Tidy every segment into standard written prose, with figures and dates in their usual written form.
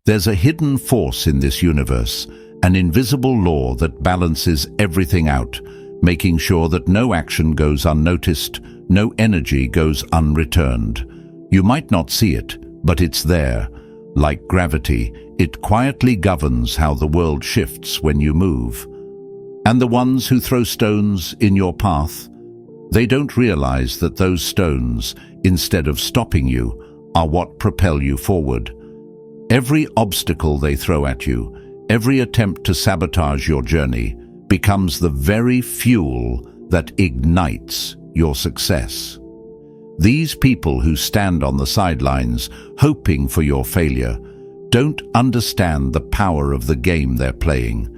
There's a hidden force in this universe, an invisible law that balances everything out, making sure that no action goes unnoticed, no energy goes unreturned. You might not see it, but it's there. Like gravity, it quietly governs how the world shifts when you move. And the ones who throw stones in your path, they don't realize that those stones, instead of stopping you, are what propel you forward. Every obstacle they throw at you, every attempt to sabotage your journey, becomes the very fuel that ignites your success. These people who stand on the sidelines, hoping for your failure, don't understand the power of the game they're playing.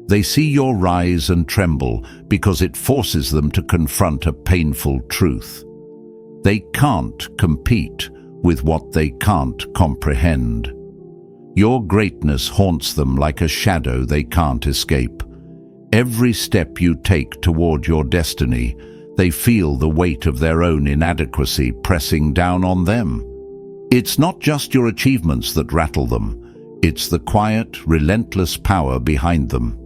They see your rise and tremble because it forces them to confront a painful truth. They can't compete with what they can't comprehend. Your greatness haunts them like a shadow they can't escape. Every step you take toward your destiny, they feel the weight of their own inadequacy pressing down on them. It's not just your achievements that rattle them, it's the quiet, relentless power behind them.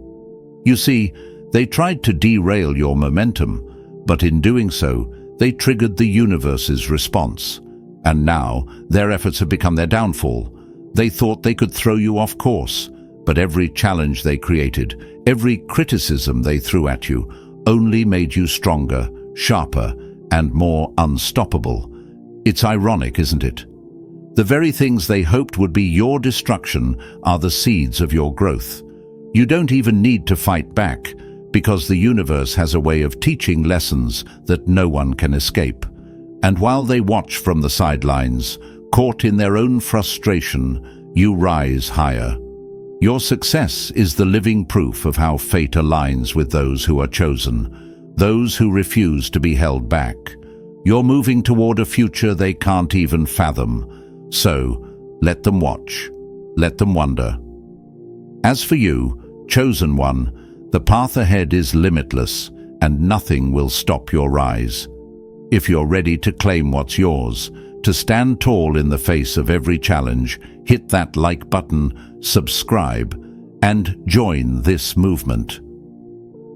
You see, they tried to derail your momentum, but in doing so, they triggered the universe's response. And now, their efforts have become their downfall. They thought they could throw you off course, but every challenge they created, every criticism they threw at you, only made you stronger, sharper, and more unstoppable. It's ironic, isn't it? The very things they hoped would be your destruction are the seeds of your growth. You don't even need to fight back, because the universe has a way of teaching lessons that no one can escape. And while they watch from the sidelines, caught in their own frustration, you rise higher. Your success is the living proof of how fate aligns with those who are chosen, those who refuse to be held back. You're moving toward a future they can't even fathom. So, let them watch. Let them wonder. As for you, chosen one, the path ahead is limitless, and nothing will stop your rise. If you're ready to claim what's yours, to stand tall in the face of every challenge, hit that like button, subscribe, and join this movement.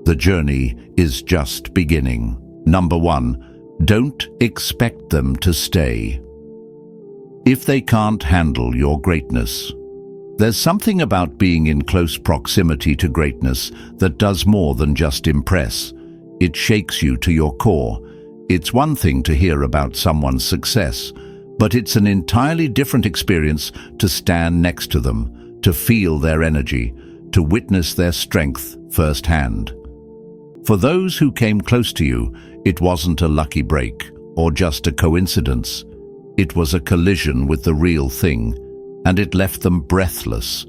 The journey is just beginning. Number 1, don't expect them to stay. If they can't handle your greatness. There's something about being in close proximity to greatness that does more than just impress. It shakes you to your core. It's one thing to hear about someone's success, but it's an entirely different experience to stand next to them, to feel their energy, to witness their strength firsthand. For those who came close to you, it wasn't a lucky break or just a coincidence. It was a collision with the real thing, and it left them breathless.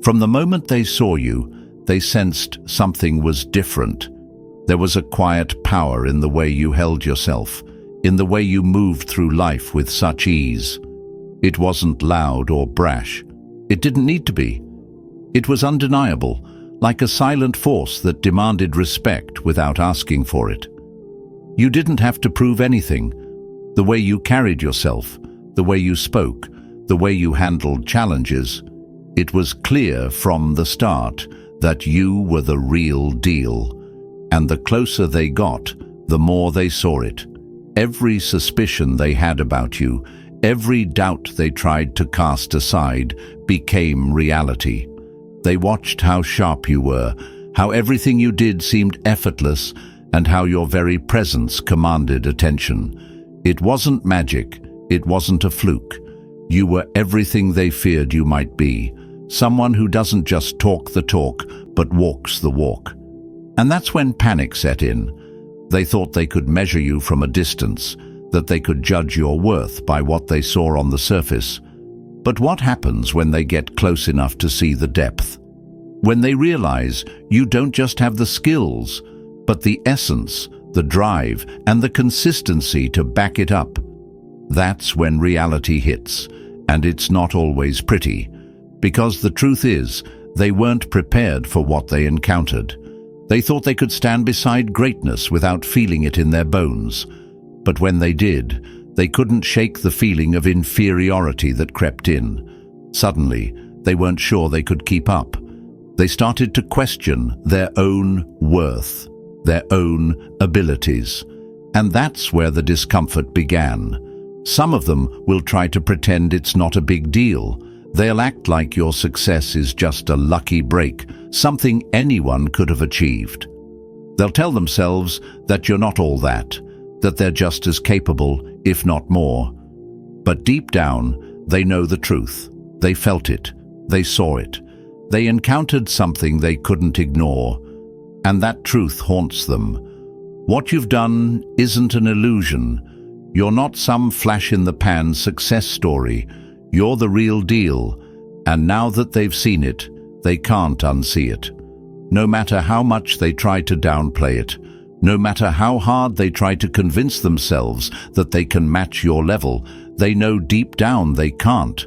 From the moment they saw you, they sensed something was different. There was a quiet power in the way you held yourself, in the way you moved through life with such ease. It wasn't loud or brash. It didn't need to be. It was undeniable, like a silent force that demanded respect without asking for it. You didn't have to prove anything. The way you carried yourself, the way you spoke, the way you handled challenges, it was clear from the start that you were the real deal. And the closer they got, the more they saw it. Every suspicion they had about you, every doubt they tried to cast aside, became reality. They watched how sharp you were, how everything you did seemed effortless, and how your very presence commanded attention. It wasn't magic, it wasn't a fluke. You were everything they feared you might be, someone who doesn't just talk the talk, but walks the walk. And that's when panic set in. They thought they could measure you from a distance, that they could judge your worth by what they saw on the surface. But what happens when they get close enough to see the depth? When they realize you don't just have the skills, but the essence, the drive, and the consistency to back it up. That's when reality hits, and it's not always pretty, because the truth is, they weren't prepared for what they encountered. They thought they could stand beside greatness without feeling it in their bones. But when they did, they couldn't shake the feeling of inferiority that crept in. Suddenly, They weren't sure they could keep up. They started to question their own worth, their own abilities. And that's where the discomfort began. Some of them will try to pretend it's not a big deal. They'll act like your success is just a lucky break, something anyone could have achieved. They'll tell themselves that you're not all that they're just as capable, if not more. But deep down, they know the truth. They felt it. They saw it. They encountered something they couldn't ignore. And that truth haunts them. What you've done isn't an illusion. You're not some flash-in-the-pan success story. You're the real deal. And now that they've seen it, they can't unsee it. No matter how much they try to downplay it, no matter how hard they try to convince themselves that they can match your level, they know deep down they can't.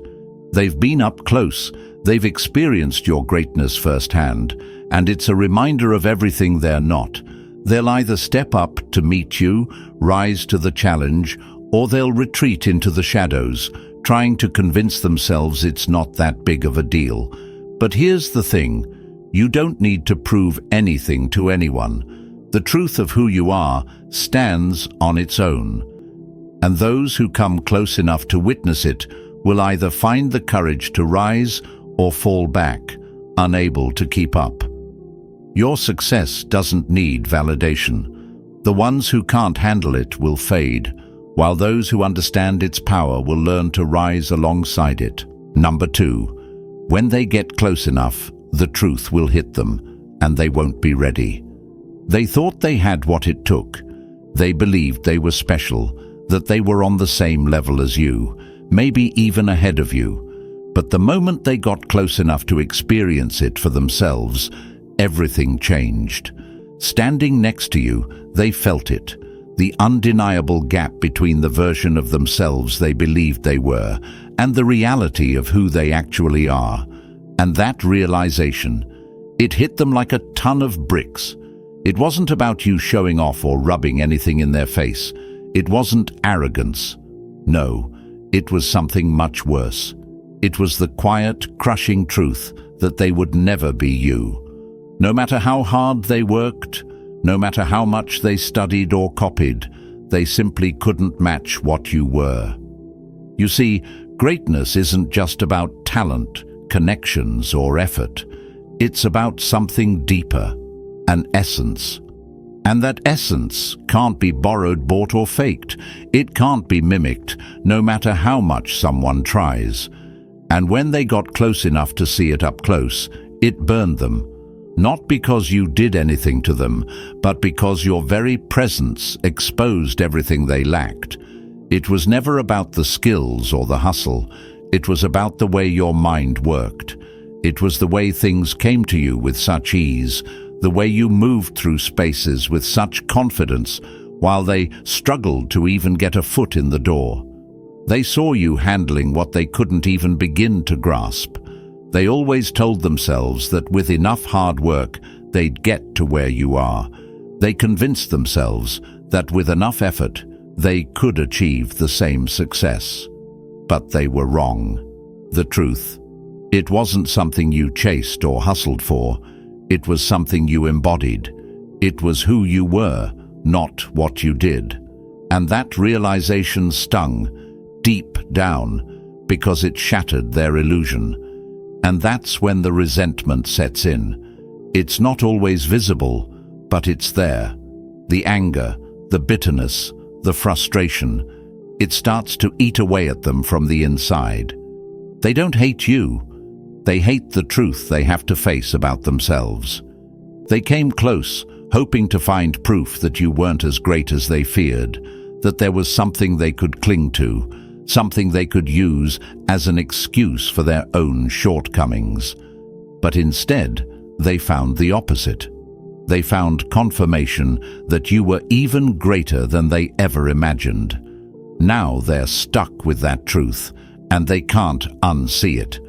They've been up close. They've experienced your greatness firsthand, and it's a reminder of everything they're not. They'll either step up to meet you, rise to the challenge, or they'll retreat into the shadows, trying to convince themselves it's not that big of a deal. But here's the thing. You don't need to prove anything to anyone. The truth of who you are stands on its own. And those who come close enough to witness it will either find the courage to rise or fall back, unable to keep up. Your success doesn't need validation. The ones who can't handle it will fade, while those who understand its power will learn to rise alongside it. Number 2, when they get close enough, the truth will hit them, and they won't be ready. They thought they had what it took. They believed they were special, that they were on the same level as you, maybe even ahead of you. But the moment they got close enough to experience it for themselves, everything changed. Standing next to you, they felt it, the undeniable gap between the version of themselves they believed they were and the reality of who they actually are. And that realization, it hit them like a ton of bricks. It wasn't about you showing off or rubbing anything in their face. It wasn't arrogance. No, it was something much worse. It was the quiet, crushing truth that they would never be you. No matter how hard they worked, no matter how much they studied or copied, they simply couldn't match what you were. You see, greatness isn't just about talent, connections, or effort. It's about something deeper, an essence. And that essence can't be borrowed, bought, or faked. It can't be mimicked, no matter how much someone tries. And when they got close enough to see it up close, it burned them. Not because you did anything to them, but because your very presence exposed everything they lacked. It was never about the skills or the hustle. It was about the way your mind worked. It was the way things came to you with such ease, the way you moved through spaces with such confidence, while they struggled to even get a foot in the door. They saw you handling what they couldn't even begin to grasp. They always told themselves that with enough hard work, they'd get to where you are. They convinced themselves that with enough effort, they could achieve the same success. But they were wrong. The truth, it wasn't something you chased or hustled for. It was something you embodied. It was who you were, not what you did. And that realization stung deep down because it shattered their illusion. And that's when the resentment sets in. It's not always visible, but it's there. The anger, the bitterness, the frustration, it starts to eat away at them from the inside. They don't hate you. They hate the truth they have to face about themselves. They came close, hoping to find proof that you weren't as great as they feared, that there was something they could cling to, something they could use as an excuse for their own shortcomings. But instead, they found the opposite. They found confirmation that you were even greater than they ever imagined. Now they're stuck with that truth, and they can't unsee it.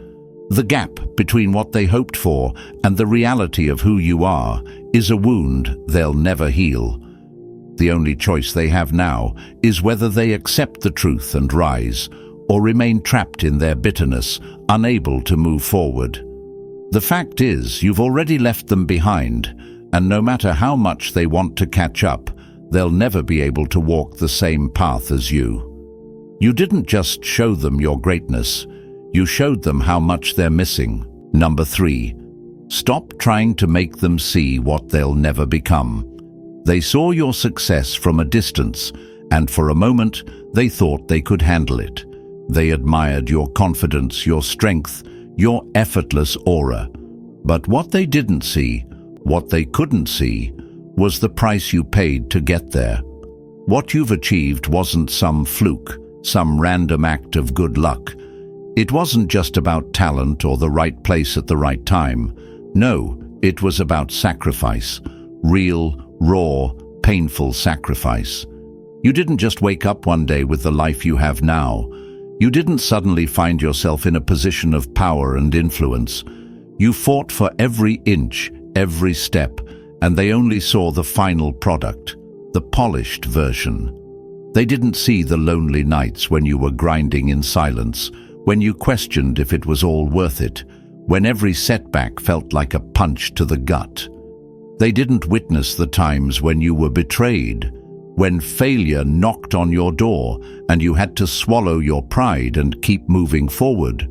The gap between what they hoped for and the reality of who you are is a wound they'll never heal. The only choice they have now is whether they accept the truth and rise, or remain trapped in their bitterness, unable to move forward. The fact is, you've already left them behind, and no matter how much they want to catch up, they'll never be able to walk the same path as you. You didn't just show them your greatness, you showed them how much they're missing. Number 3. Stop trying to make them see what they'll never become. They saw your success from a distance, and for a moment, they thought they could handle it. They admired your confidence, your strength, your effortless aura. But what they didn't see, what they couldn't see, was the price you paid to get there. What you've achieved wasn't some fluke, some random act of good luck. It wasn't just about talent or the right place at the right time. No, it was about sacrifice. Real, raw, painful sacrifice. You didn't just wake up one day with the life you have now. You didn't suddenly find yourself in a position of power and influence. You fought for every inch, every step, and they only saw the final product, the polished version. They didn't see the lonely nights when you were grinding in silence, when you questioned if it was all worth it, when every setback felt like a punch to the gut. They didn't witness the times when you were betrayed, when failure knocked on your door and you had to swallow your pride and keep moving forward.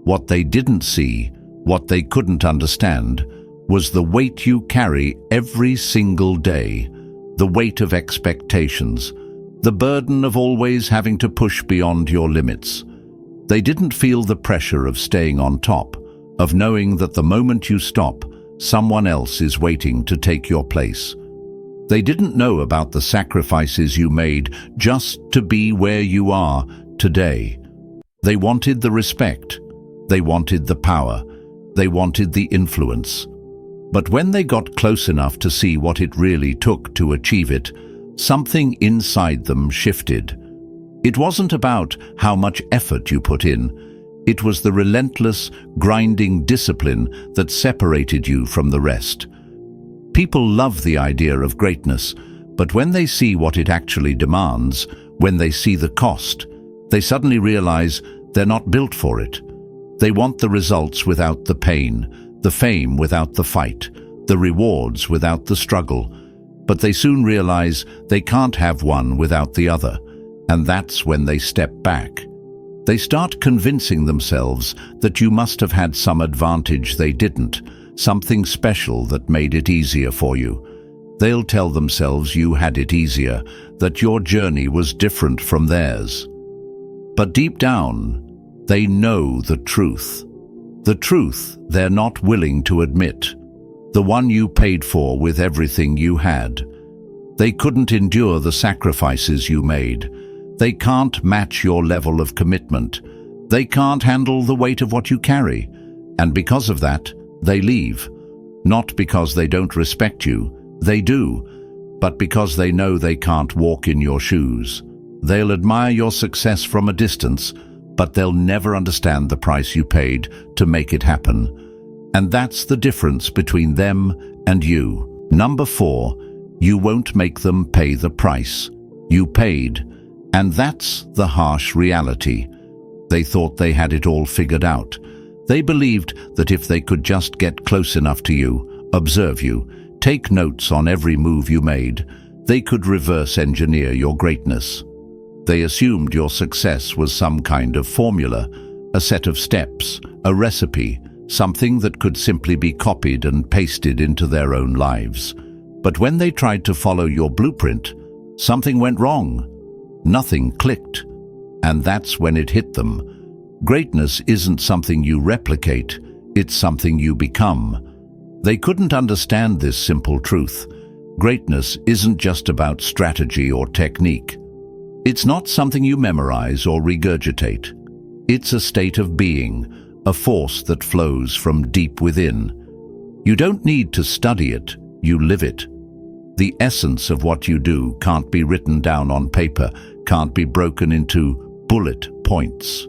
What they didn't see, what they couldn't understand, was the weight you carry every single day, the weight of expectations, the burden of always having to push beyond your limits. They didn't feel the pressure of staying on top, of knowing that the moment you stop, someone else is waiting to take your place. They didn't know about the sacrifices you made just to be where you are today. They wanted the respect, they wanted the power, they wanted the influence. But when they got close enough to see what it really took to achieve it, something inside them shifted. It wasn't about how much effort you put in. It was the relentless, grinding discipline that separated you from the rest. People love the idea of greatness, but when they see what it actually demands, when they see the cost, they suddenly realize they're not built for it. They want the results without the pain, the fame without the fight, the rewards without the struggle. But they soon realize they can't have one without the other, and that's when they step back. They start convincing themselves that you must have had some advantage they didn't, something special that made it easier for you. They'll tell themselves you had it easier, that your journey was different from theirs. But deep down, they know the truth. The truth they're not willing to admit. The one you paid for with everything you had. They couldn't endure the sacrifices you made. They can't match your level of commitment. They can't handle the weight of what you carry. And because of that, they leave. Not because they don't respect you, they do, but because they know they can't walk in your shoes. They'll admire your success from a distance, but they'll never understand the price you paid to make it happen. And that's the difference between them and you. Number 4, you won't make them pay the price. You paid. And that's the harsh reality. They thought they had it all figured out. They believed that if they could just get close enough to you, observe you, take notes on every move you made, they could reverse engineer your greatness. They assumed your success was some kind of formula, a set of steps, a recipe, something that could simply be copied and pasted into their own lives. But when they tried to follow your blueprint, something went wrong. Nothing clicked. And that's when it hit them. Greatness isn't something you replicate, it's something you become. They couldn't understand this simple truth. Greatness isn't just about strategy or technique. It's not something you memorize or regurgitate. It's a state of being, a force that flows from deep within. You don't need to study it, you live it. The essence of what you do can't be written down on paper, can't be broken into bullet points.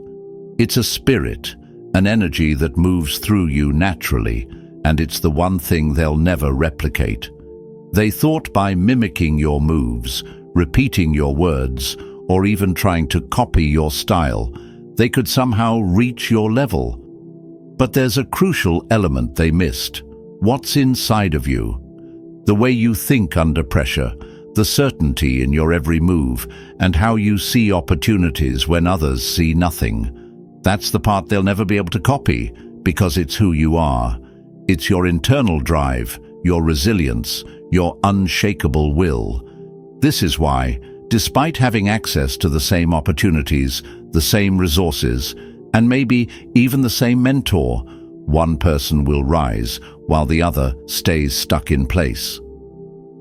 It's a spirit, an energy that moves through you naturally, and it's the one thing they'll never replicate. They thought by mimicking your moves, repeating your words, or even trying to copy your style, They could somehow reach your level. But there's a crucial element they missed. What's inside of you? The way you think under pressure, the certainty in your every move, and how you see opportunities when others see nothing. That's the part they'll never be able to copy, because it's who you are. It's your internal drive, your resilience, your unshakable will. This is why, despite having access to the same opportunities, the same resources, and maybe even the same mentor, one person will rise while the other stays stuck in place.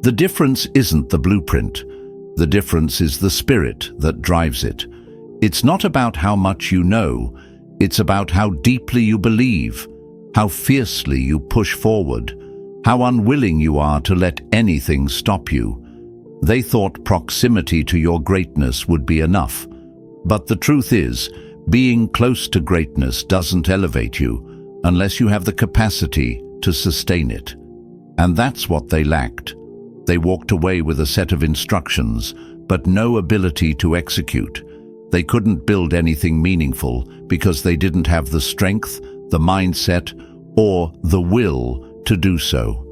The difference isn't the blueprint. The difference is the spirit that drives it. It's not about how much you know. It's about how deeply you believe, how fiercely you push forward, how unwilling you are to let anything stop you. They thought proximity to your greatness would be enough. But the truth is, being close to greatness doesn't elevate you unless you have the capacity to sustain it. And that's what they lacked. They walked away with a set of instructions, but no ability to execute. They couldn't build anything meaningful because they didn't have the strength, the mindset, or the will to do so.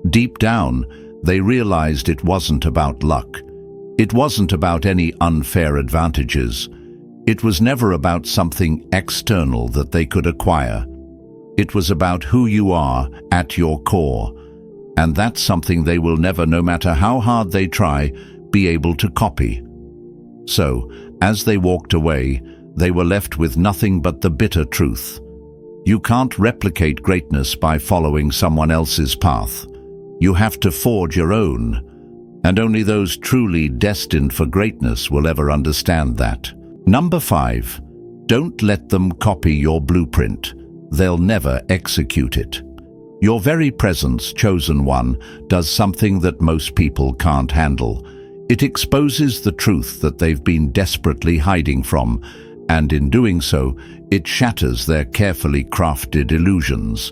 Deep down, they realized it wasn't about luck. It wasn't about any unfair advantages. It was never about something external that they could acquire. It was about who you are at your core. And that's something they will never, no matter how hard they try, be able to copy. So, as they walked away, they were left with nothing but the bitter truth. You can't replicate greatness by following someone else's path. You have to forge your own. And only those truly destined for greatness will ever understand that. Number 5. Don't let them copy your blueprint. They'll never execute it. Your very presence, chosen one, does something that most people can't handle. It exposes the truth that they've been desperately hiding from, and in doing so, it shatters their carefully crafted illusions.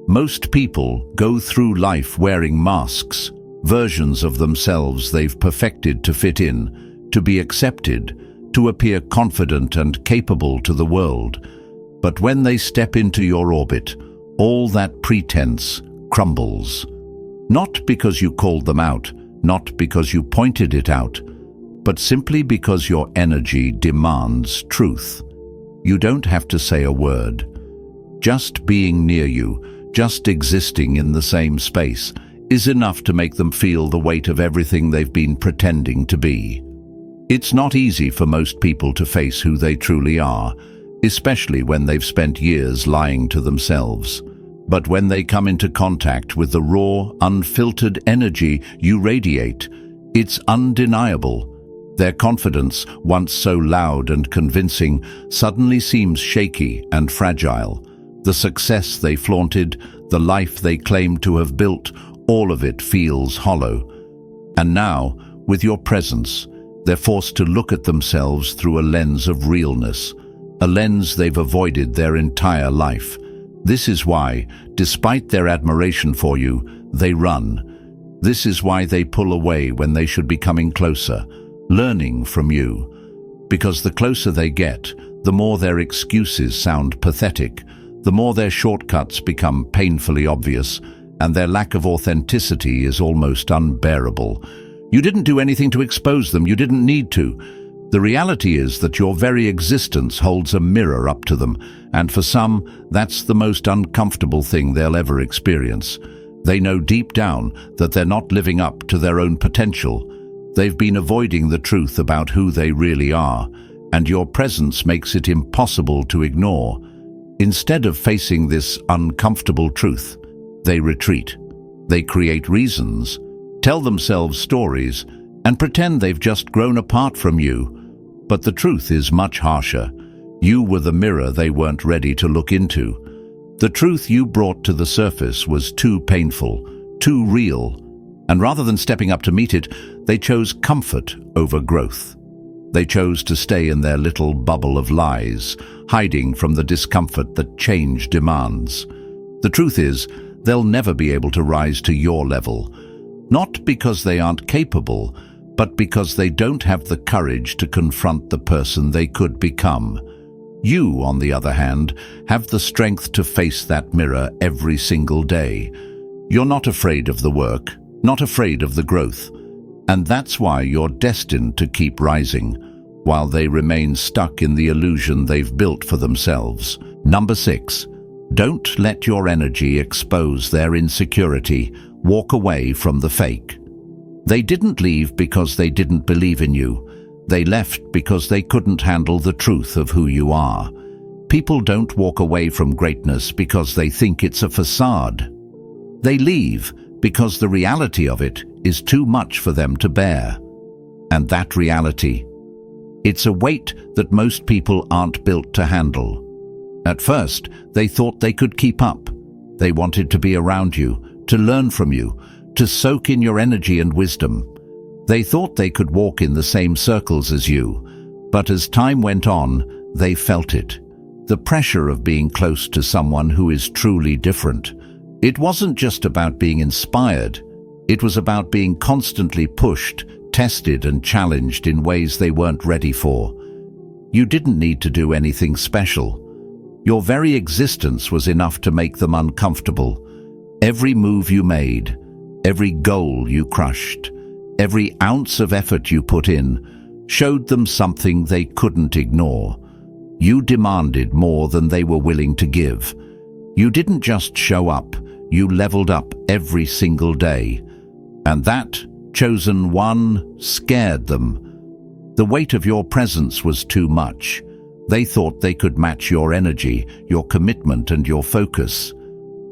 Most people go through life wearing masks, versions of themselves they've perfected to fit in, to be accepted, to appear confident and capable to the world. But when they step into your orbit, all that pretense crumbles. Not because you called them out, not because you pointed it out, but simply because your energy demands truth. You don't have to say a word. Just being near you, just existing in the same space, is enough to make them feel the weight of everything they've been pretending to be. It's not easy for most people to face who they truly are, especially when they've spent years lying to themselves. But when they come into contact with the raw, unfiltered energy you radiate, it's undeniable. Their confidence, once so loud and convincing, suddenly seems shaky and fragile. The success they flaunted, the life they claimed to have built, all of it feels hollow. And now, with your presence, they're forced to look at themselves through a lens of realness, a lens they've avoided their entire life. This is why, despite their admiration for you, they run. This is why they pull away when they should be coming closer, learning from you. Because the closer they get, the more their excuses sound pathetic, the more their shortcuts become painfully obvious, and their lack of authenticity is almost unbearable. You didn't do anything to expose them, you didn't need to. The reality is that your very existence holds a mirror up to them, and for some, that's the most uncomfortable thing they'll ever experience. They know deep down that they're not living up to their own potential. They've been avoiding the truth about who they really are, and your presence makes it impossible to ignore. Instead of facing this uncomfortable truth, they retreat. They create reasons, tell themselves stories, and pretend they've just grown apart from you. But the truth is much harsher. You were the mirror they weren't ready to look into. The truth you brought to the surface was too painful, too real, and rather than stepping up to meet it, they chose comfort over growth. They chose to stay in their little bubble of lies, hiding from the discomfort that change demands. The truth is, they'll never be able to rise to your level, not because they aren't capable, but because they don't have the courage to confront the person they could become. You, on the other hand, have the strength to face that mirror every single day. You're not afraid of the work, not afraid of the growth. And that's why you're destined to keep rising, while they remain stuck in the illusion they've built for themselves. Number 6. Don't let your energy expose their insecurity. Walk away from the fake. They didn't leave because they didn't believe in you. They left because they couldn't handle the truth of who you are. People don't walk away from greatness because they think it's a facade. They leave because the reality of it is too much for them to bear. And that reality, it's a weight that most people aren't built to handle. At first, they thought they could keep up. They wanted to be around you, to learn from you, to soak in your energy and wisdom. They thought they could walk in the same circles as you, but as time went on, they felt it. The pressure of being close to someone who is truly different. It wasn't just about being inspired. It was about being constantly pushed, tested and challenged in ways they weren't ready for. You didn't need to do anything special. Your very existence was enough to make them uncomfortable. Every move you made, every goal you crushed, every ounce of effort you put in, showed them something they couldn't ignore. You demanded more than they were willing to give. You didn't just show up, you leveled up every single day. And that chosen one scared them. The weight of your presence was too much. They thought they could match your energy, your commitment and your focus.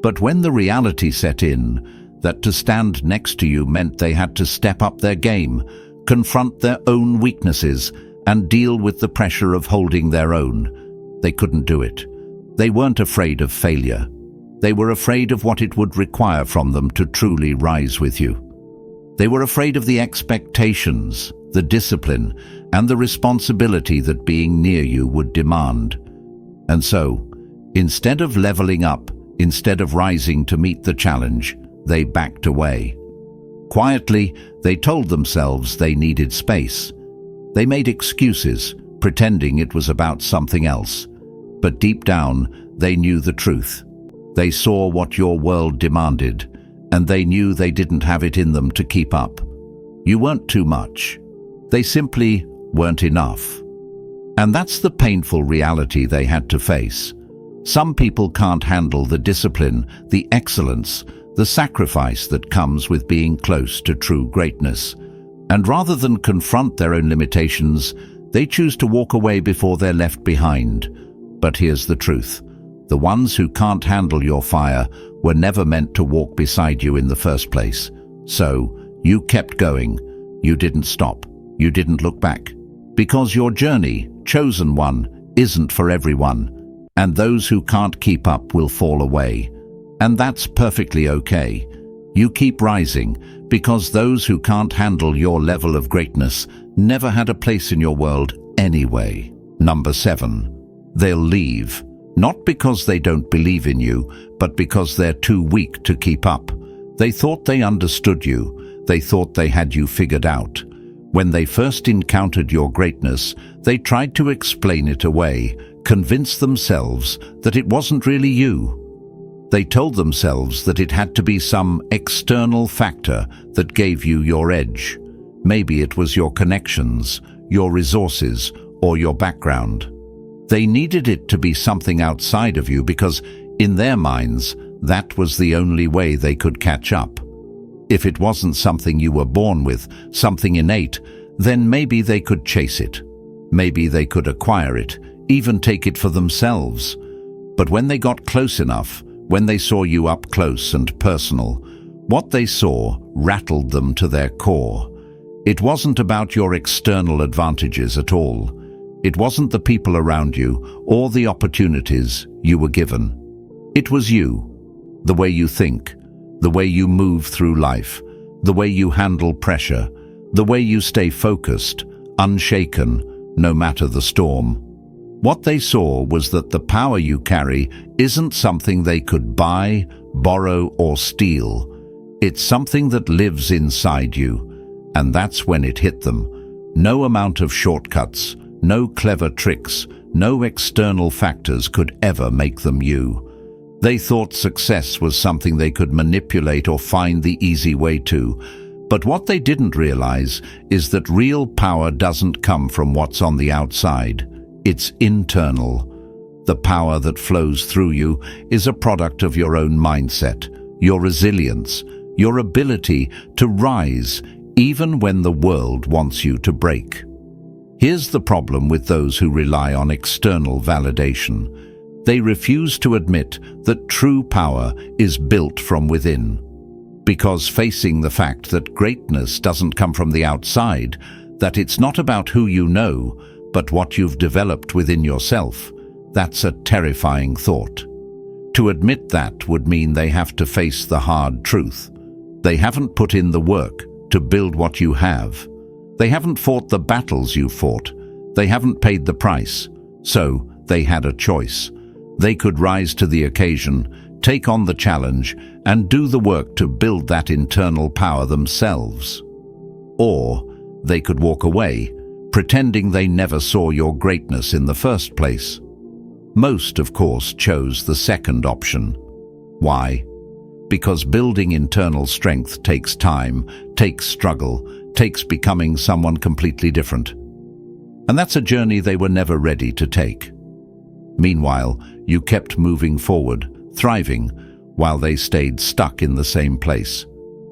But when the reality set in, that to stand next to you meant they had to step up their game, confront their own weaknesses, and deal with the pressure of holding their own, they couldn't do it. They weren't afraid of failure. They were afraid of what it would require from them to truly rise with you. They were afraid of the expectations, the discipline, and the responsibility that being near you would demand. And so, instead of leveling up, instead of rising to meet the challenge, they backed away. Quietly, they told themselves they needed space. They made excuses, pretending it was about something else. But deep down, they knew the truth. They saw what your world demanded, and they knew they didn't have it in them to keep up. You weren't too much. They simply weren't enough. And that's the painful reality they had to face. Some people can't handle the discipline, the excellence, the sacrifice that comes with being close to true greatness. And rather than confront their own limitations, they choose to walk away before they're left behind. But here's the truth. The ones who can't handle your fire were never meant to walk beside you in the first place. So, you kept going. You didn't stop. You didn't look back. Because your journey, chosen one, isn't for everyone. And those who can't keep up will fall away. And that's perfectly okay. You keep rising, because those who can't handle your level of greatness never had a place in your world anyway. Number 7. They'll leave. Not because they don't believe in you, but because they're too weak to keep up. They thought they understood you. They thought they had you figured out. When they first encountered your greatness, they tried to explain it away, convince themselves that it wasn't really you. They told themselves that it had to be some external factor that gave you your edge. Maybe it was your connections, your resources, or your background. They needed it to be something outside of you because, in their minds, that was the only way they could catch up. If it wasn't something you were born with, something innate, then maybe they could chase it. Maybe they could acquire it, even take it for themselves. But when they got close enough, when they saw you up close and personal, what they saw rattled them to their core. It wasn't about your external advantages at all. It wasn't the people around you or the opportunities you were given. It was you, the way you think, the way you move through life, the way you handle pressure, the way you stay focused, unshaken, no matter the storm. What they saw was that the power you carry isn't something they could buy, borrow, or steal. It's something that lives inside you, and that's when it hit them. No amount of shortcuts, no clever tricks, No external factors could ever make them you. They thought success was something they could manipulate or find the easy way to. But what they didn't realize is that real power doesn't come from what's on the outside. It's internal. The power that flows through you is a product of your own mindset, your resilience, your ability to rise even when the world wants you to break. Here's the problem with those who rely on external validation. They refuse to admit that true power is built from within. Because facing the fact that greatness doesn't come from the outside, that it's not about who you know, but what you've developed within yourself, that's a terrifying thought. To admit that would mean they have to face the hard truth. They haven't put in the work to build what you have. They haven't fought the battles you fought. They haven't paid the price. So they had a choice. They could rise to the occasion, take on the challenge, and do the work to build that internal power themselves. Or they could walk away, pretending they never saw your greatness in the first place. Most, of course, chose the second option. Why? Because building internal strength takes time, takes struggle, takes becoming someone completely different. And that's a journey they were never ready to take. Meanwhile, you kept moving forward, thriving, while they stayed stuck in the same place.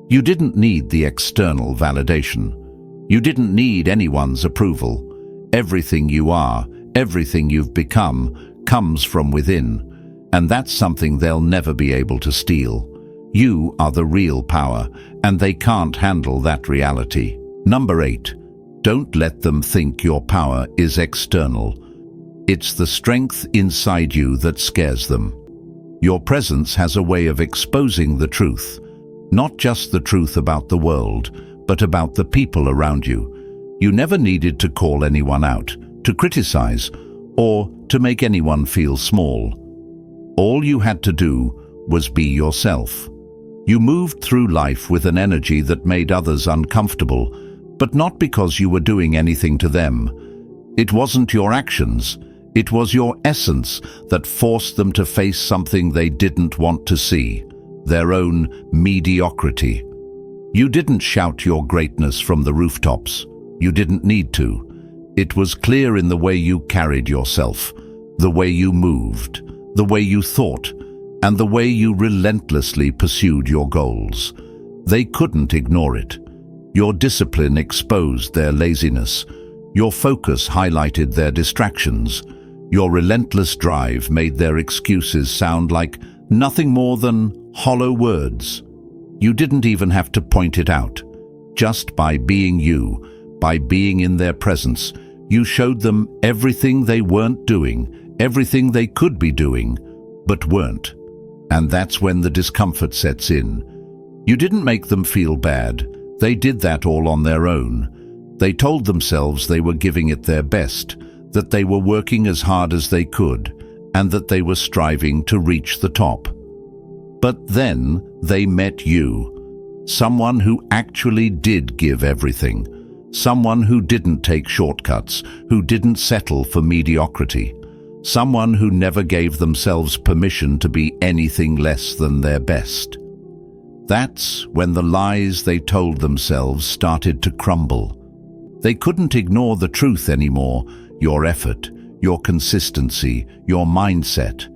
You didn't need the external validation. You didn't need anyone's approval. Everything you are, everything you've become, comes from within, and that's something they'll never be able to steal. You are the real power, and they can't handle that reality. Number 8. Don't let them think your power is external. It's the strength inside you that scares them. Your presence has a way of exposing the truth, not just the truth about the world, but about the people around you. You never needed to call anyone out, to criticize, or to make anyone feel small. All you had to do was be yourself. You moved through life with an energy that made others uncomfortable, but not because you were doing anything to them. It wasn't your actions, it was your essence that forced them to face something they didn't want to see, their own mediocrity. You didn't shout your greatness from the rooftops. You didn't need to. It was clear in the way you carried yourself, the way you moved, the way you thought, and the way you relentlessly pursued your goals. They couldn't ignore it. Your discipline exposed their laziness. Your focus highlighted their distractions. Your relentless drive made their excuses sound like nothing more than hollow words. You didn't even have to point it out. Just by being you, by being in their presence, you showed them everything they weren't doing, everything they could be doing, but weren't. And that's when the discomfort sets in. You didn't make them feel bad. They did that all on their own. They told themselves they were giving it their best, that they were working as hard as they could, and that they were striving to reach the top. But then they met you, someone who actually did give everything, someone who didn't take shortcuts, who didn't settle for mediocrity, someone who never gave themselves permission to be anything less than their best. That's when the lies they told themselves started to crumble. They couldn't ignore the truth anymore, your effort, your consistency, your mindset.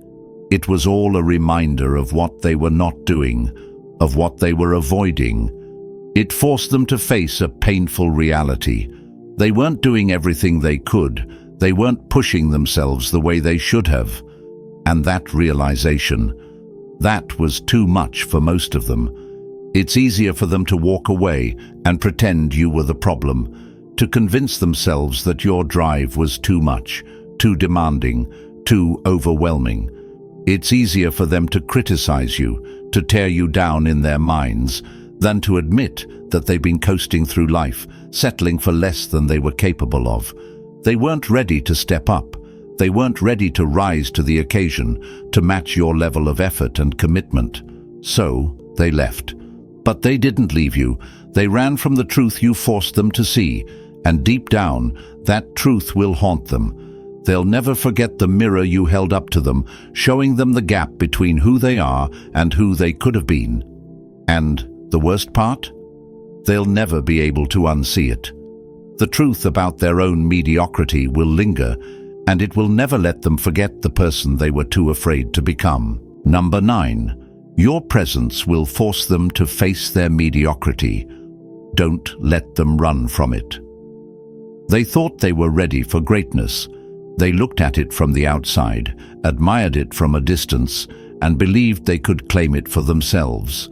It was all a reminder of what they were not doing, of what they were avoiding. It forced them to face a painful reality. They weren't doing everything they could. They weren't pushing themselves the way they should have. And that realization, that was too much for most of them. It's easier for them to walk away and pretend you were the problem, to convince themselves that your drive was too much, too demanding, too overwhelming. It's easier for them to criticize you, to tear you down in their minds, than to admit that they've been coasting through life, settling for less than they were capable of. They weren't ready to step up. They weren't ready to rise to the occasion, to match your level of effort and commitment. So they left. But they didn't leave you. They ran from the truth you forced them to see, and deep down, that truth will haunt them. They'll never forget the mirror you held up to them, showing them the gap between who they are and who they could have been. And the worst part? They'll never be able to unsee it. The truth about their own mediocrity will linger, and it will never let them forget the person they were too afraid to become. Number 9. Your presence will force them to face their mediocrity. Don't let them run from it. They thought they were ready for greatness. They looked at it from the outside, admired it from a distance, and believed they could claim it for themselves.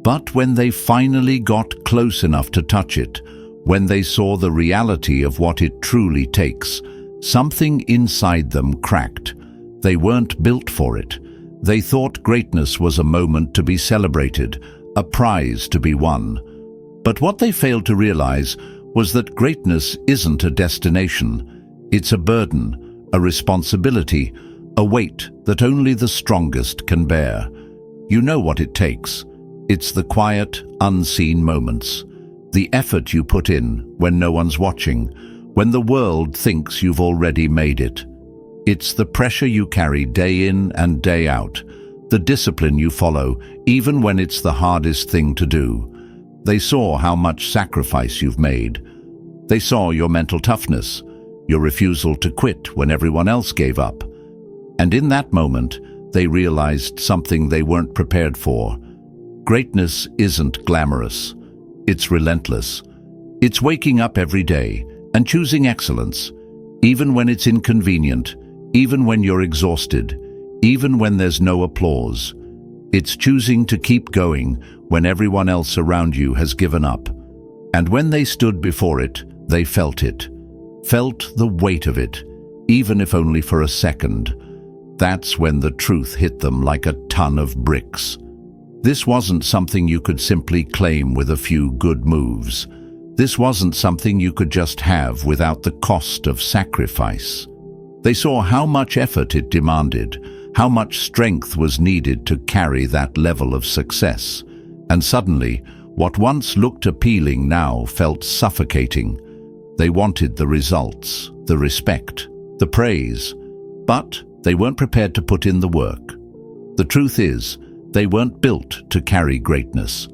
But when they finally got close enough to touch it, when they saw the reality of what it truly takes, something inside them cracked. They weren't built for it. They thought greatness was a moment to be celebrated, a prize to be won. But what they failed to realize was that greatness isn't a destination. It's a burden, a responsibility, a weight that only the strongest can bear. You know what it takes. It's the quiet, unseen moments. The effort you put in when no one's watching, when the world thinks you've already made it. It's the pressure you carry day in and day out, the discipline you follow, even when it's the hardest thing to do. They saw how much sacrifice you've made. They saw your mental toughness, your refusal to quit when everyone else gave up. And in that moment, they realized something they weren't prepared for. Greatness isn't glamorous. It's relentless. It's waking up every day and choosing excellence, even when it's inconvenient, even when you're exhausted, even when there's no applause. It's choosing to keep going when everyone else around you has given up. And when they stood before it, they felt it. Felt the weight of it, even if only for a second. That's when the truth hit them like a ton of bricks. This wasn't something you could simply claim with a few good moves. This wasn't something you could just have without the cost of sacrifice. They saw how much effort it demanded, how much strength was needed to carry that level of success. And suddenly, what once looked appealing now felt suffocating. They wanted the results, the respect, the praise, but they weren't prepared to put in the work. The truth is, they weren't built to carry greatness,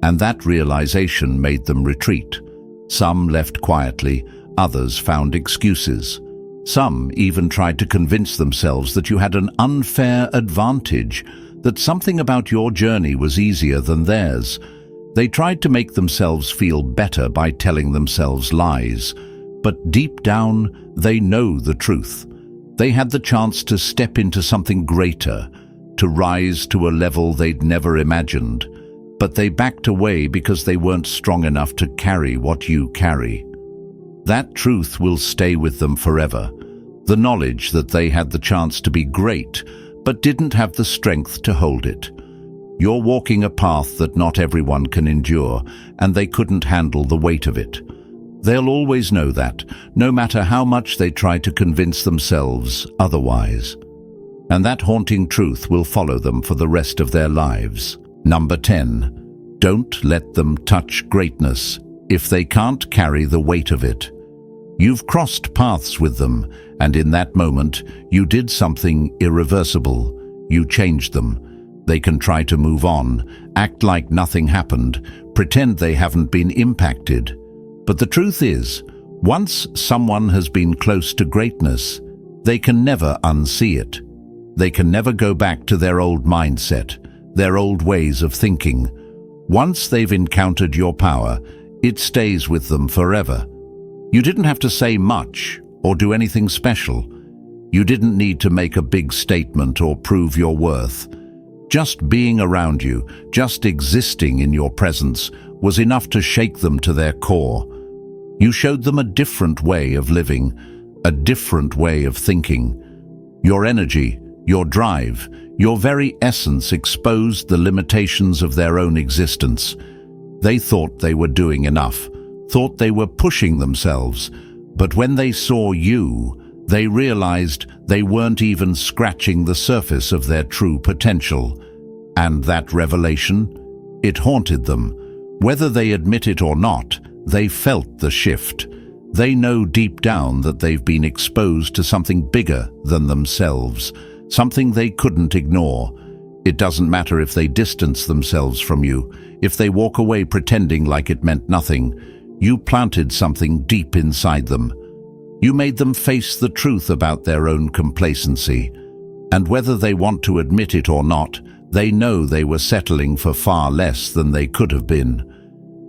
and that realization made them retreat. Some left quietly, others found excuses. Some even tried to convince themselves that you had an unfair advantage, that something about your journey was easier than theirs. They tried to make themselves feel better by telling themselves lies, but deep down, they know the truth. They had the chance to step into something greater, to rise to a level they'd never imagined, but they backed away because they weren't strong enough to carry what you carry. That truth will stay with them forever. The knowledge that they had the chance to be great, but didn't have the strength to hold it. You're walking a path that not everyone can endure, and they couldn't handle the weight of it. They'll always know that, no matter how much they try to convince themselves otherwise. And that haunting truth will follow them for the rest of their lives. Number 10. Don't let them touch greatness if they can't carry the weight of it. You've crossed paths with them, and in that moment, you did something irreversible. You changed them. They can try to move on, act like nothing happened, pretend they haven't been impacted. But the truth is, once someone has been close to greatness, they can never unsee it. They can never go back to their old mindset, their old ways of thinking. Once they've encountered your power, it stays with them forever. You didn't have to say much or do anything special. You didn't need to make a big statement or prove your worth. Just being around you, just existing in your presence, was enough to shake them to their core. You showed them a different way of living, a different way of thinking. Your energy, your drive, your very essence exposed the limitations of their own existence. They thought they were doing enough, thought they were pushing themselves, but when they saw you, they realized they weren't even scratching the surface of their true potential. And that revelation, it haunted them. Whether they admit it or not, they felt the shift. They know deep down that they've been exposed to something bigger than themselves, something they couldn't ignore. It doesn't matter if they distance themselves from you, if they walk away pretending like it meant nothing. You planted something deep inside them. You made them face the truth about their own complacency. And whether they want to admit it or not, they know they were settling for far less than they could have been.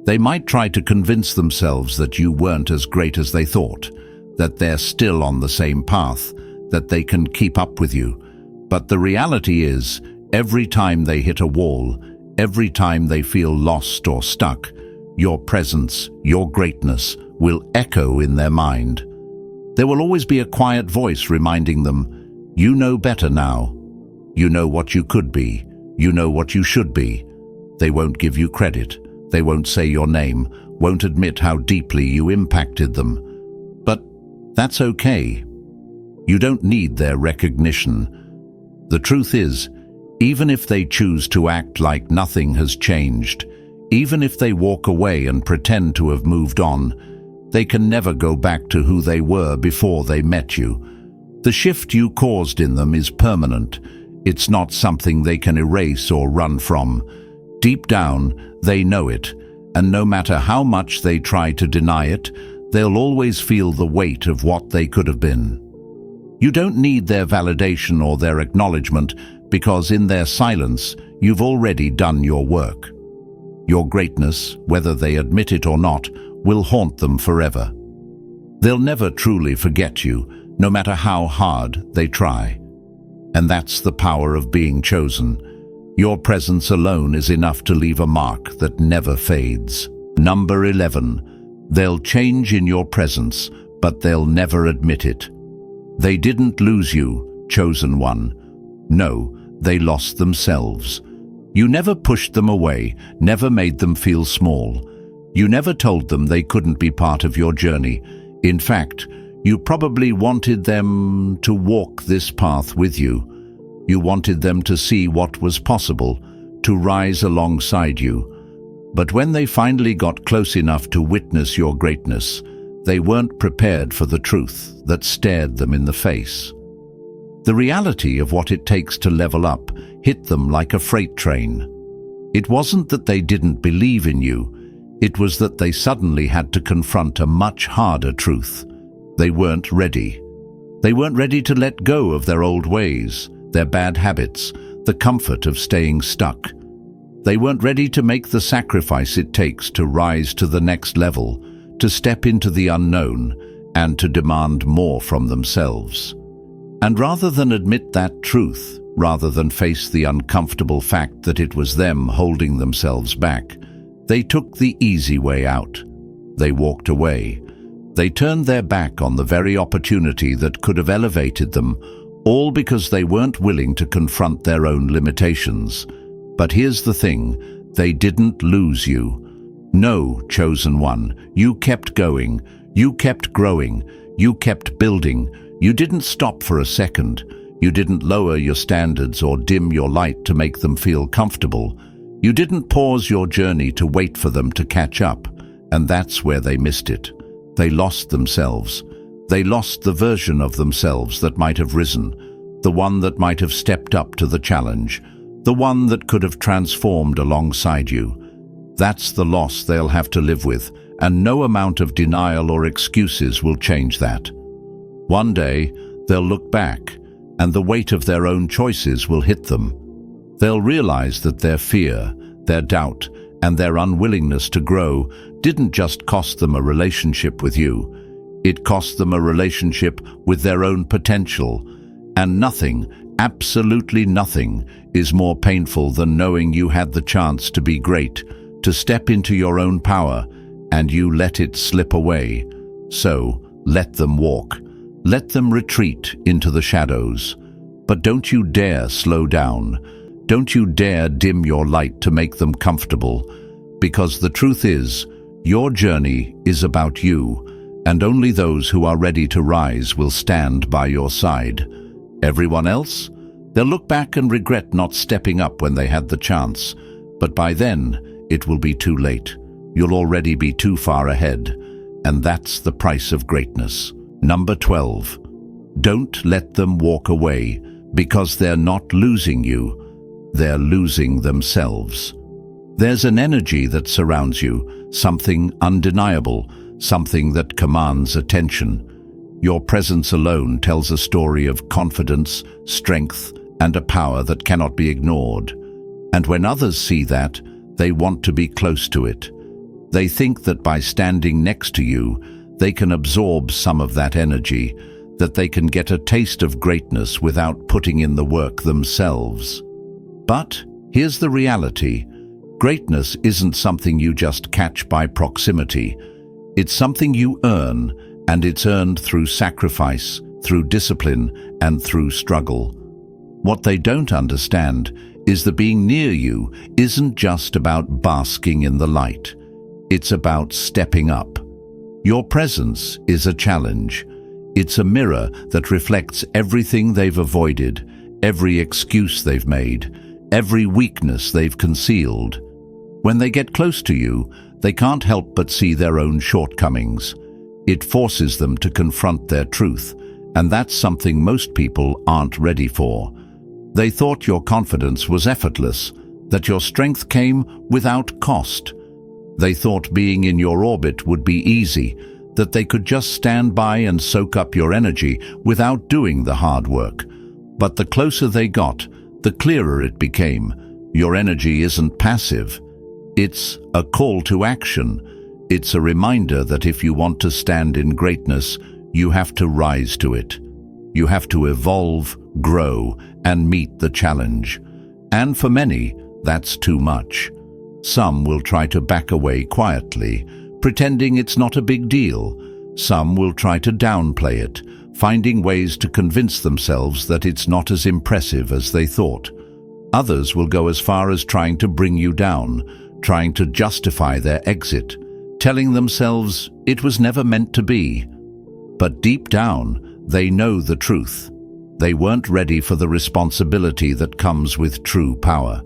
They might try to convince themselves that you weren't as great as they thought, that they're still on the same path, that they can keep up with you. But the reality is, every time they hit a wall, every time they feel lost or stuck, your presence, your greatness, will echo in their mind. There will always be a quiet voice reminding them, you know better now. You know what you could be. You know what you should be. They won't give you credit. They won't say your name, won't admit how deeply you impacted them. But that's okay. You don't need their recognition. The truth is, even if they choose to act like nothing has changed, even if they walk away and pretend to have moved on, they can never go back to who they were before they met you. The shift you caused in them is permanent. It's not something they can erase or run from. Deep down, they know it, and no matter how much they try to deny it, they'll always feel the weight of what they could have been. You don't need their validation or their acknowledgement, because in their silence, you've already done your work. Your greatness, whether they admit it or not, will haunt them forever. They'll never truly forget you, no matter how hard they try. And that's the power of being chosen. Your presence alone is enough to leave a mark that never fades. Number 11. They'll change in your presence, but they'll never admit it. They didn't lose you, chosen one. No, they lost themselves. You never pushed them away, never made them feel small. You never told them they couldn't be part of your journey. In fact, you probably wanted them to walk this path with you. You wanted them to see what was possible, to rise alongside you. But when they finally got close enough to witness your greatness, they weren't prepared for the truth that stared them in the face. The reality of what it takes to level up hit them like a freight train. It wasn't that they didn't believe in you. It was that they suddenly had to confront a much harder truth. They weren't ready. They weren't ready to let go of their old ways, their bad habits, the comfort of staying stuck. They weren't ready to make the sacrifice it takes to rise to the next level, to step into the unknown, and to demand more from themselves. And rather than admit that truth, rather than face the uncomfortable fact that it was them holding themselves back, they took the easy way out. They walked away. They turned their back on the very opportunity that could have elevated them, all because they weren't willing to confront their own limitations. But here's the thing, they didn't lose you. No, chosen one, you kept going, you kept growing, you kept building. You didn't stop for a second. You didn't lower your standards or dim your light to make them feel comfortable. You didn't pause your journey to wait for them to catch up, and that's where they missed it. They lost themselves. They lost the version of themselves that might have risen, the one that might have stepped up to the challenge, the one that could have transformed alongside you. That's the loss they'll have to live with, and no amount of denial or excuses will change that. One day, they'll look back, and the weight of their own choices will hit them. They'll realize that their fear, their doubt, and their unwillingness to grow didn't just cost them a relationship with you. It cost them a relationship with their own potential. And nothing, absolutely nothing, is more painful than knowing you had the chance to be great, to step into your own power, and you let it slip away. So, let them walk. Let them retreat into the shadows. But don't you dare slow down. Don't you dare dim your light to make them comfortable, because the truth is, your journey is about you, and only those who are ready to rise will stand by your side. Everyone else? They'll look back and regret not stepping up when they had the chance, but by then, it will be too late. You'll already be too far ahead. And that's the price of greatness. Number 12. Don't let them walk away, because they're not losing you, they're losing themselves. There's an energy that surrounds you, something undeniable, something that commands attention. Your presence alone tells a story of confidence, strength, and a power that cannot be ignored. And when others see that, they want to be close to it. They think that by standing next to you, they can absorb some of that energy, that they can get a taste of greatness without putting in the work themselves. But here's the reality. Greatness isn't something you just catch by proximity. It's something you earn, and it's earned through sacrifice, through discipline, and through struggle. What they don't understand is that being near you isn't just about basking in the light. It's about stepping up. Your presence is a challenge. It's a mirror that reflects everything they've avoided, every excuse they've made, every weakness they've concealed. When they get close to you, they can't help but see their own shortcomings. It forces them to confront their truth, and that's something most people aren't ready for. They thought your confidence was effortless, that your strength came without cost. They thought being in your orbit would be easy, that they could just stand by and soak up your energy without doing the hard work. But the closer they got, the clearer it became. Your energy isn't passive. It's a call to action. It's a reminder that if you want to stand in greatness, you have to rise to it. You have to evolve, grow, and meet the challenge. And for many, that's too much. Some will try to back away quietly, pretending it's not a big deal. Some will try to downplay it, finding ways to convince themselves that it's not as impressive as they thought. Others will go as far as trying to bring you down, trying to justify their exit, telling themselves it was never meant to be. But deep down, they know the truth. They weren't ready for the responsibility that comes with true power.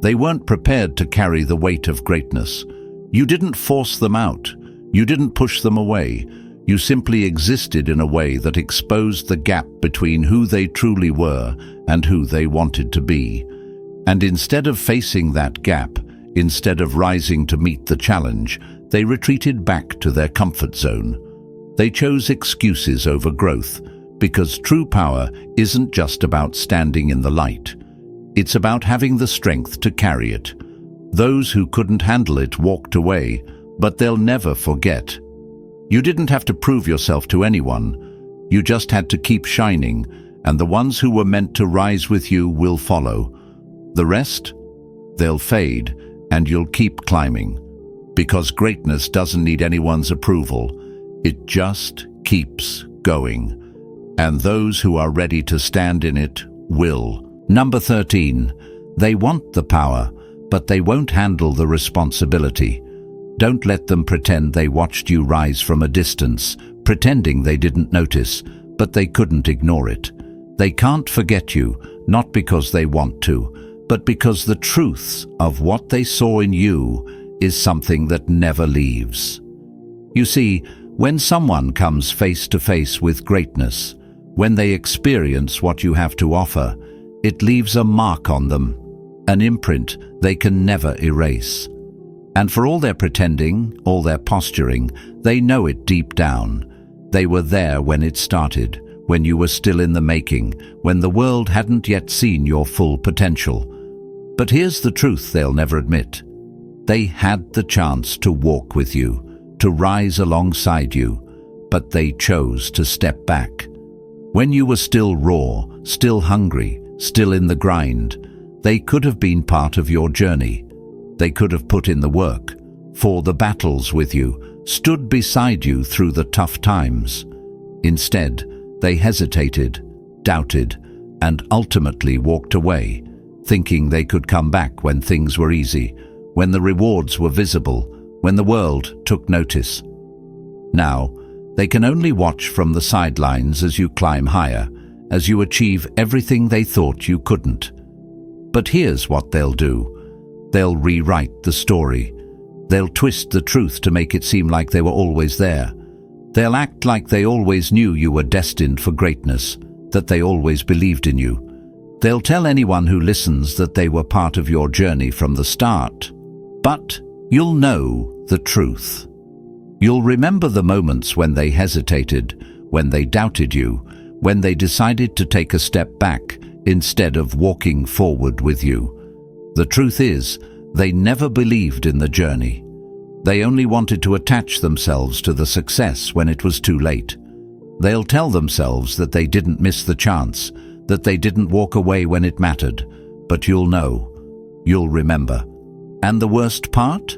They weren't prepared to carry the weight of greatness. You didn't force them out. You didn't push them away. You simply existed in a way that exposed the gap between who they truly were and who they wanted to be. And instead of facing that gap, instead of rising to meet the challenge, they retreated back to their comfort zone. They chose excuses over growth, because true power isn't just about standing in the light. It's about having the strength to carry it. Those who couldn't handle it walked away, but they'll never forget. You didn't have to prove yourself to anyone. You just had to keep shining, and the ones who were meant to rise with you will follow. The rest? They'll fade, and you'll keep climbing. Because greatness doesn't need anyone's approval. It just keeps going. And those who are ready to stand in it will. Number 13. They want the power, but they won't handle the responsibility. Don't let them pretend they watched you rise from a distance, pretending they didn't notice, but they couldn't ignore it. They can't forget you, not because they want to, but because the truths of what they saw in you is something that never leaves. You see, when someone comes face to face with greatness, when they experience what you have to offer, it leaves a mark on them, an imprint they can never erase. And for all their pretending, all their posturing, they know it deep down. They were there when it started, when you were still in the making, when the world hadn't yet seen your full potential. But here's the truth they'll never admit. They had the chance to walk with you, to rise alongside you, but they chose to step back. When you were still raw, still hungry, still in the grind, they could have been part of your journey. They could have put in the work, fought the battles with you, stood beside you through the tough times. Instead, they hesitated, doubted, and ultimately walked away, thinking they could come back when things were easy, when the rewards were visible, when the world took notice. Now, they can only watch from the sidelines as you climb higher, as you achieve everything they thought you couldn't. But here's what they'll do. They'll rewrite the story. They'll twist the truth to make it seem like they were always there. They'll act like they always knew you were destined for greatness, that they always believed in you. They'll tell anyone who listens that they were part of your journey from the start. But you'll know the truth. You'll remember the moments when they hesitated, when they doubted you, when they decided to take a step back instead of walking forward with you. The truth is, they never believed in the journey. They only wanted to attach themselves to the success when it was too late. They'll tell themselves that they didn't miss the chance, that they didn't walk away when it mattered, but you'll know, you'll remember. And the worst part?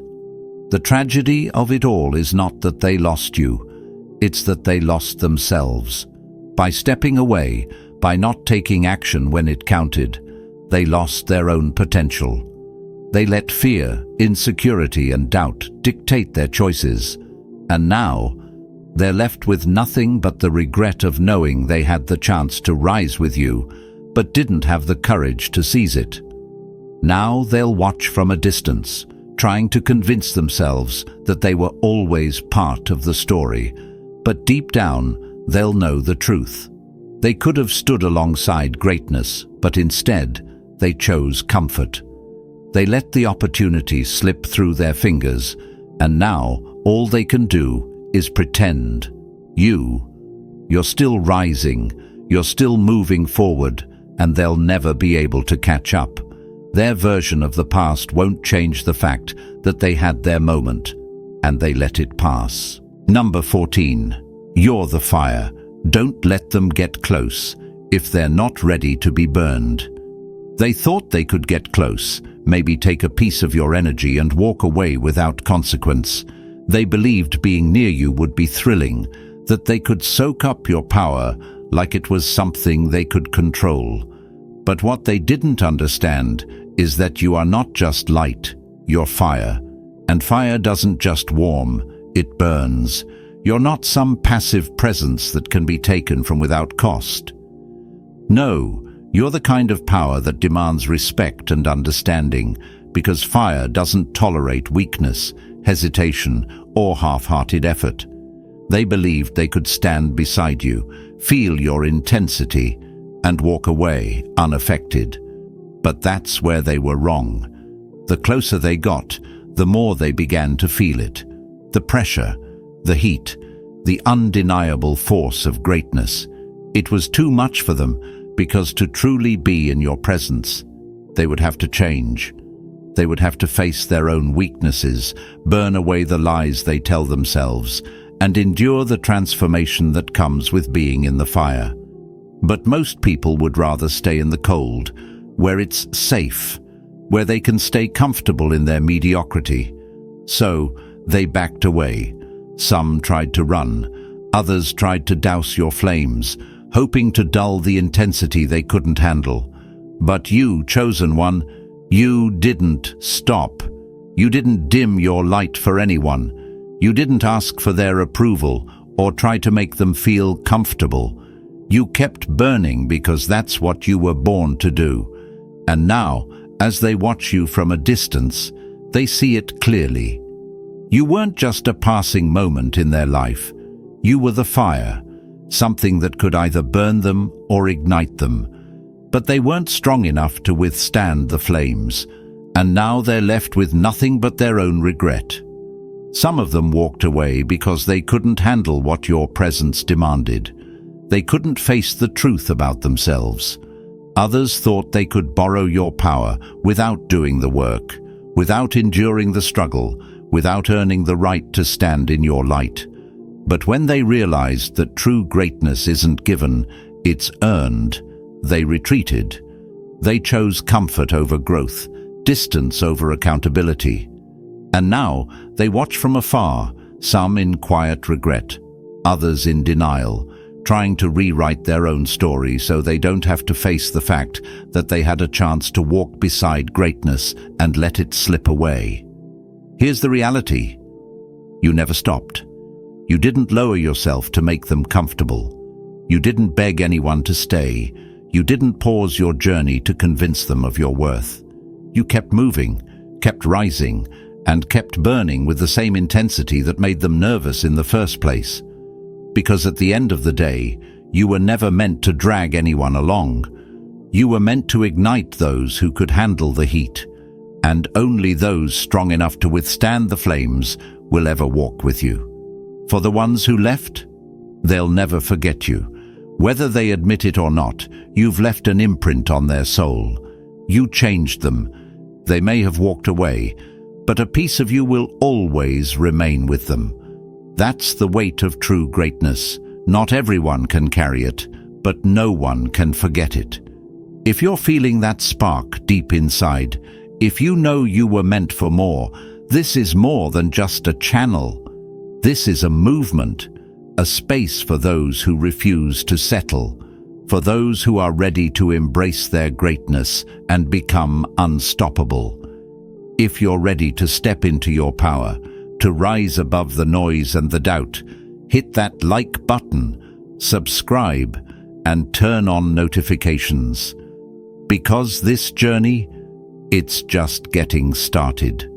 The tragedy of it all is not that they lost you, it's that they lost themselves. By stepping away, by not taking action when it counted, they lost their own potential. They let fear, insecurity, and doubt dictate their choices, and now they're left with nothing but the regret of knowing they had the chance to rise with you, but didn't have the courage to seize it. Now they'll watch from a distance, trying to convince themselves that they were always part of the story, but deep down they'll know the truth. They could have stood alongside greatness, but instead they chose comfort. They let the opportunity slip through their fingers, and now all they can do is pretend. You're still rising, you're still moving forward, and they'll never be able to catch up. Their version of the past won't change the fact that they had their moment, and they let it pass. Number 14. You're the fire. Don't let them get close if they're not ready to be burned. They thought they could get close, maybe take a piece of your energy and walk away without consequence. They believed being near you would be thrilling, that they could soak up your power like it was something they could control. But what they didn't understand is that you are not just light, you're fire. And fire doesn't just warm, it burns. You're not some passive presence that can be taken from without cost. No, you're the kind of power that demands respect and understanding, because fire doesn't tolerate weakness, hesitation, or half-hearted effort. They believed they could stand beside you, feel your intensity, and walk away unaffected. But that's where they were wrong. The closer they got, the more they began to feel it. The pressure, the heat, the undeniable force of greatness. It was too much for them, because to truly be in your presence, they would have to change. They would have to face their own weaknesses, burn away the lies they tell themselves, and endure the transformation that comes with being in the fire. But most people would rather stay in the cold, where it's safe, where they can stay comfortable in their mediocrity. So they backed away. Some tried to run, others tried to douse your flames, hoping to dull the intensity they couldn't handle. But you, chosen one, you didn't stop. You didn't dim your light for anyone. You didn't ask for their approval or try to make them feel comfortable. You kept burning because that's what you were born to do. And now, as they watch you from a distance, they see it clearly. You weren't just a passing moment in their life. You were the fire, something that could either burn them or ignite them. But they weren't strong enough to withstand the flames, and now they're left with nothing but their own regret. Some of them walked away because they couldn't handle what your presence demanded. They couldn't face the truth about themselves. Others thought they could borrow your power without doing the work, without enduring the struggle, without earning the right to stand in your light. But when they realized that true greatness isn't given, it's earned, they retreated. They chose comfort over growth, distance over accountability. And now they watch from afar, some in quiet regret, others in denial, trying to rewrite their own story so they don't have to face the fact that they had a chance to walk beside greatness and let it slip away. Here's the reality. You never stopped. You didn't lower yourself to make them comfortable. You didn't beg anyone to stay. You didn't pause your journey to convince them of your worth. You kept moving, kept rising, and kept burning with the same intensity that made them nervous in the first place. Because at the end of the day, you were never meant to drag anyone along. You were meant to ignite those who could handle the heat, and only those strong enough to withstand the flames will ever walk with you. For the ones who left, they'll never forget you. Whether they admit it or not, you've left an imprint on their soul. You changed them. They may have walked away, but a piece of you will always remain with them. That's the weight of true greatness. Not everyone can carry it, but no one can forget it. If you're feeling that spark deep inside, if you know you were meant for more, this is more than just a channel. This is a movement, a space for those who refuse to settle, for those who are ready to embrace their greatness and become unstoppable. If you're ready to step into your power, to rise above the noise and the doubt, hit that like button, subscribe, and turn on notifications. Because this journey, it's just getting started.